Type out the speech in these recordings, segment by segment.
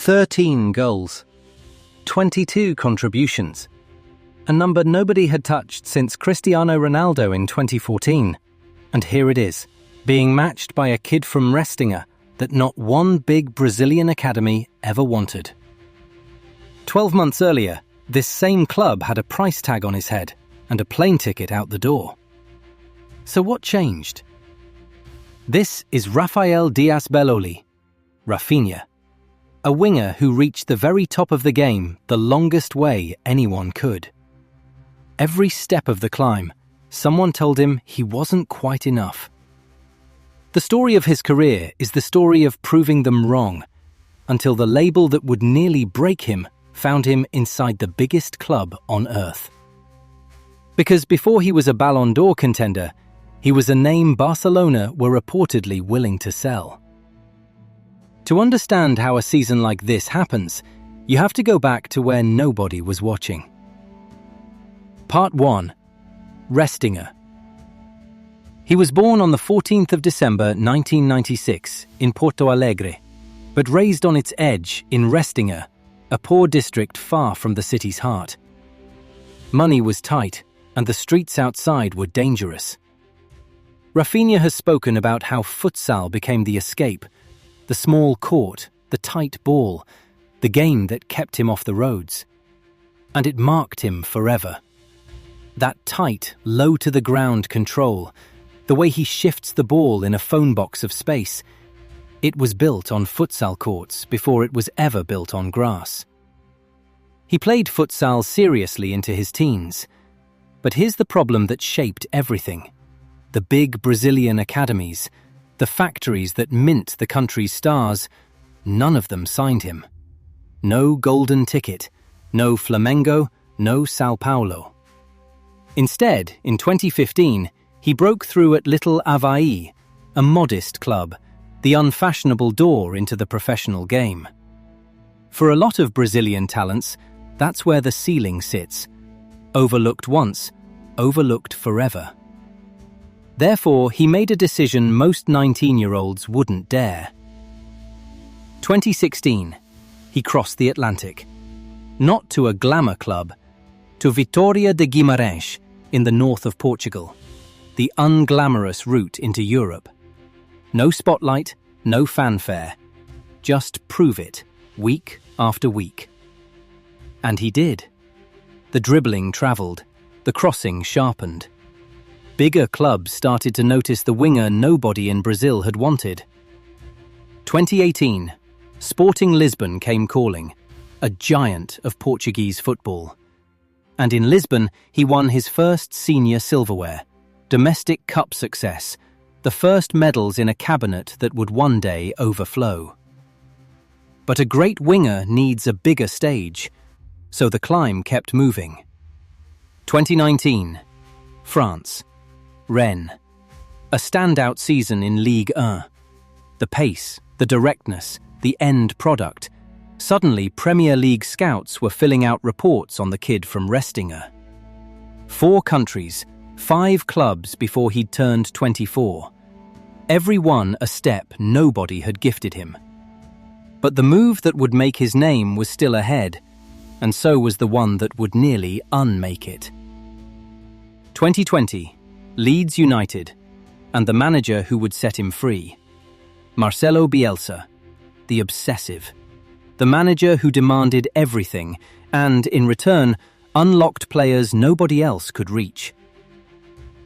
13 goals, 22 contributions, a number nobody had touched since Cristiano Ronaldo in 2014. And here it is, being matched by a kid from Raphinha that not one big Brazilian academy ever wanted. 12 months earlier, this same club had a price tag on his head and a plane ticket out the door. So what changed? This is Rafael Dias Belloli, Raphinha, a winger who reached the very top of the game the longest way anyone could. Every step of the climb, someone told him he wasn't quite enough. The story of his career is the story of proving them wrong, until the label that would nearly break him found him inside the biggest club on earth. Because before he was a Ballon d'Or contender, he was a name Barcelona were reportedly willing to sell. To understand how a season like this happens, you have to go back to where nobody was watching. Part 1. Raphinha. He was born on the 14th of December 1996 in Porto Alegre, but raised on its edge in Raphinha, a poor district far from the city's heart. Money was tight, and the streets outside were dangerous. Raphinha has spoken about how futsal became the escape, the small court, the tight ball, the game that kept him off the roads. And it marked him forever. That tight, low-to-the-ground control, the way he shifts the ball in a phone box of space, it was built on futsal courts before it was ever built on grass. He played futsal seriously into his teens. But here's the problem that shaped everything. The big Brazilian academies, the factories that mint the country's stars, none of them signed him. No golden ticket, no Flamengo, no Sao Paulo. Instead, in 2015, he broke through at Little Havaí, a modest club, the unfashionable door into the professional game. For a lot of Brazilian talents, that's where the ceiling sits. Overlooked once, overlooked forever. Therefore, he made a decision most 19-year-olds wouldn't dare. 2016, he crossed the Atlantic. Not to a glamour club, to Vitória de Guimarães in the north of Portugal, the unglamorous route into Europe. No spotlight, no fanfare. Just prove it, week after week. And he did. The dribbling travelled, the crossing sharpened. Bigger clubs started to notice the winger nobody in Brazil had wanted. 2018, Sporting Lisbon came calling, a giant of Portuguese football. And in Lisbon, he won his first senior silverware, domestic cup success, the first medals in a cabinet that would one day overflow. But a great winger needs a bigger stage, so the climb kept moving. 2019, France, Rennes, a standout season in Ligue 1. The pace, the directness, the end product. Suddenly, Premier League scouts were filling out reports on the kid from Raphinha. 4 countries, 5 clubs before he'd turned 24. Every one a step nobody had gifted him. But the move that would make his name was still ahead, and so was the one that would nearly unmake it. 2020, Leeds United, and the manager who would set him free. Marcelo Bielsa, the obsessive. The manager who demanded everything and, in return, unlocked players nobody else could reach.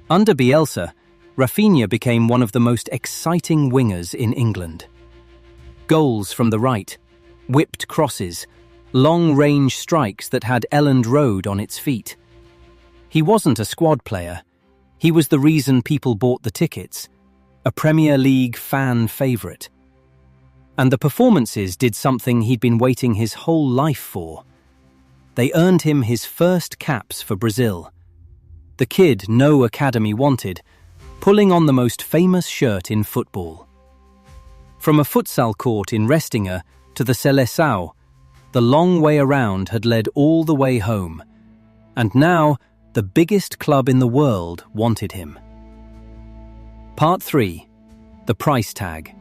Under Bielsa, Raphinha became one of the most exciting wingers in England. Goals from the right, whipped crosses, long-range strikes that had Elland Road on its feet. He wasn't a squad player. He was the reason people bought the tickets, a Premier League fan favourite. And the performances did something he'd been waiting his whole life for. They earned him his first caps for Brazil. The kid no academy wanted, pulling on the most famous shirt in football. From a futsal court in Raphinha to the Seleção, the long way around had led all the way home, and now the biggest club in the world wanted him. Part 3. The price tag.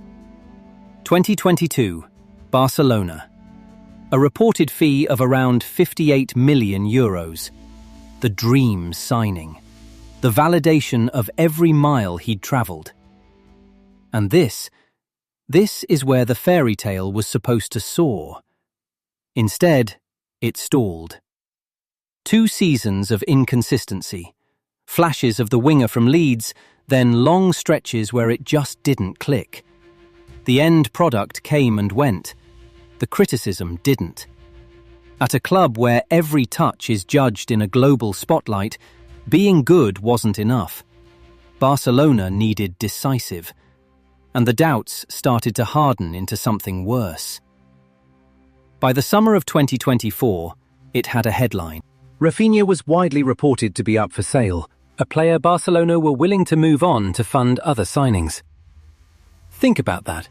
2022, Barcelona. A reported fee of around €58 million. The dream signing. The validation of every mile he'd travelled. And this is where the fairy tale was supposed to soar. Instead, it stalled. 2 seasons of inconsistency. Flashes of the winger from Leeds, then long stretches where it just didn't click. The end product came and went. The criticism didn't. At a club where every touch is judged in a global spotlight, being good wasn't enough. Barcelona needed decisive. And the doubts started to harden into something worse. By the summer of 2024, it had a headline. Raphinha was widely reported to be up for sale, a player Barcelona were willing to move on to fund other signings. Think about that.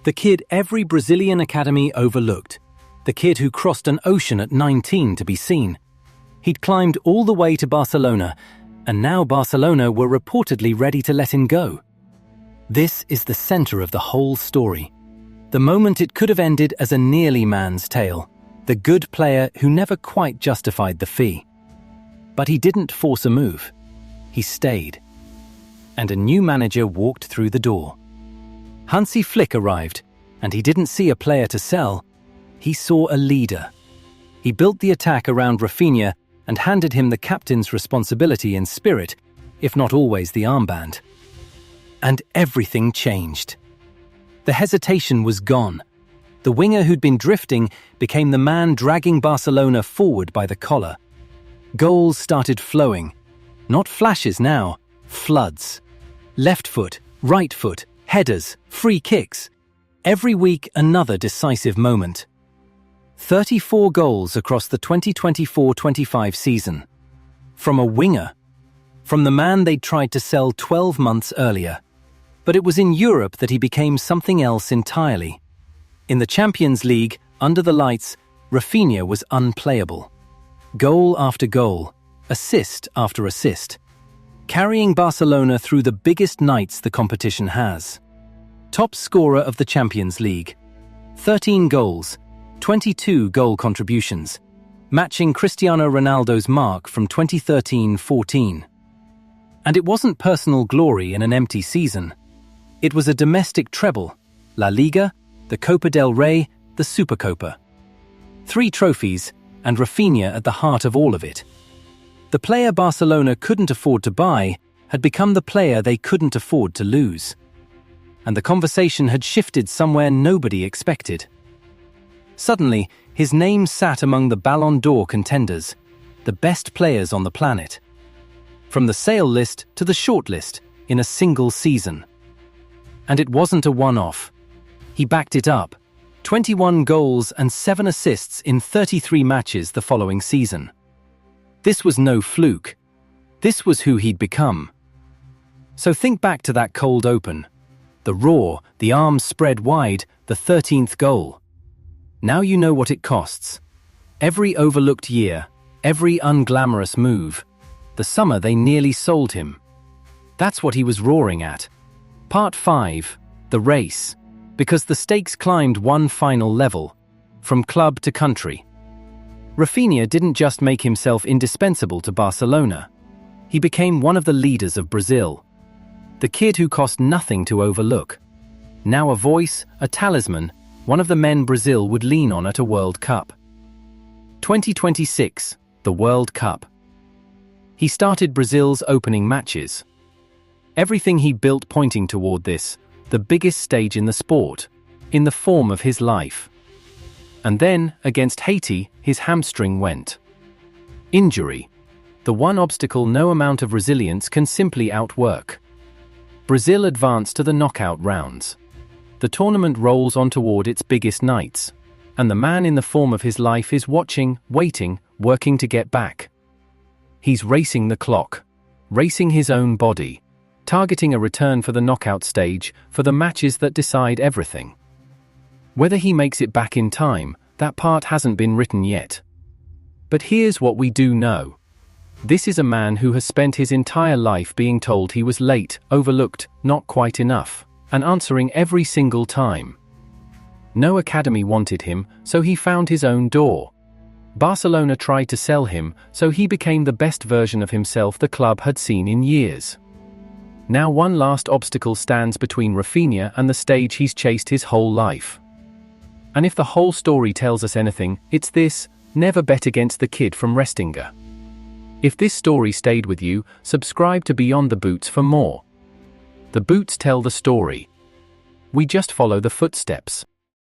The kid every Brazilian academy overlooked. The kid who crossed an ocean at 19 to be seen. He'd climbed all the way to Barcelona, and now Barcelona were reportedly ready to let him go. This is the center of the whole story. The moment it could have ended as a nearly man's tale. The good player who never quite justified the fee. But he didn't force a move. He stayed. And a new manager walked through the door. Hansi Flick arrived, and he didn't see a player to sell. He saw a leader. He built the attack around Raphinha and handed him the captain's responsibility in spirit, if not always the armband. And everything changed. The hesitation was gone. The winger who'd been drifting became the man dragging Barcelona forward by the collar. Goals started flowing. Not flashes now, floods. Left foot, right foot, headers, free kicks. Every week another decisive moment. 34 goals across the 2024-25 season. From a winger. From the man they'd tried to sell 12 months earlier. But it was in Europe that he became something else entirely. In the Champions League, under the lights, Raphinha was unplayable. Goal after goal, assist after assist. Carrying Barcelona through the biggest nights the competition has. Top scorer of the Champions League. 13 goals, 22 goal contributions, matching Cristiano Ronaldo's mark from 2013-14. And it wasn't personal glory in an empty season. It was a domestic treble, La Liga, the Copa del Rey, the Supercopa. 3 trophies, and Raphinha at the heart of all of it. The player Barcelona couldn't afford to buy had become the player they couldn't afford to lose. And the conversation had shifted somewhere nobody expected. Suddenly, his name sat among the Ballon d'Or contenders, the best players on the planet. From the sale list to the shortlist in a single season. And it wasn't a one-off. He backed it up. 21 goals and 7 assists in 33 matches the following season. This was no fluke. This was who he'd become. So think back to that cold open. The roar, the arms spread wide, the 13th goal. Now you know what it costs. Every overlooked year, every unglamorous move. The summer they nearly sold him. That's what he was roaring at. Part 5, the race. Because the stakes climbed one final level, from club to country. Raphinha didn't just make himself indispensable to Barcelona. He became one of the leaders of Brazil. The kid who cost nothing to overlook. Now a voice, a talisman, one of the men Brazil would lean on at a World Cup. 2026, the World Cup. He started Brazil's opening matches. Everything he built pointing toward this, the biggest stage in the sport, in the form of his life. And then, against Haiti, his hamstring went. Injury. The one obstacle no amount of resilience can simply outwork. Brazil advanced to the knockout rounds. The tournament rolls on toward its biggest nights, and the man in the form of his life is watching, waiting, working to get back. He's racing the clock, racing his own body, targeting a return for the knockout stage, for the matches that decide everything. Whether he makes it back in time, that part hasn't been written yet. But here's what we do know. This is a man who has spent his entire life being told he was late, overlooked, not quite enough, and answering every single time. No academy wanted him, so he found his own door. Barcelona tried to sell him, so he became the best version of himself the club had seen in years. Now one last obstacle stands between Raphinha and the stage he's chased his whole life. And if the whole story tells us anything, it's this: never bet against the kid from Raphinha. If this story stayed with you, subscribe to Beyond the Boots for more. The boots tell the story. We just follow the footsteps.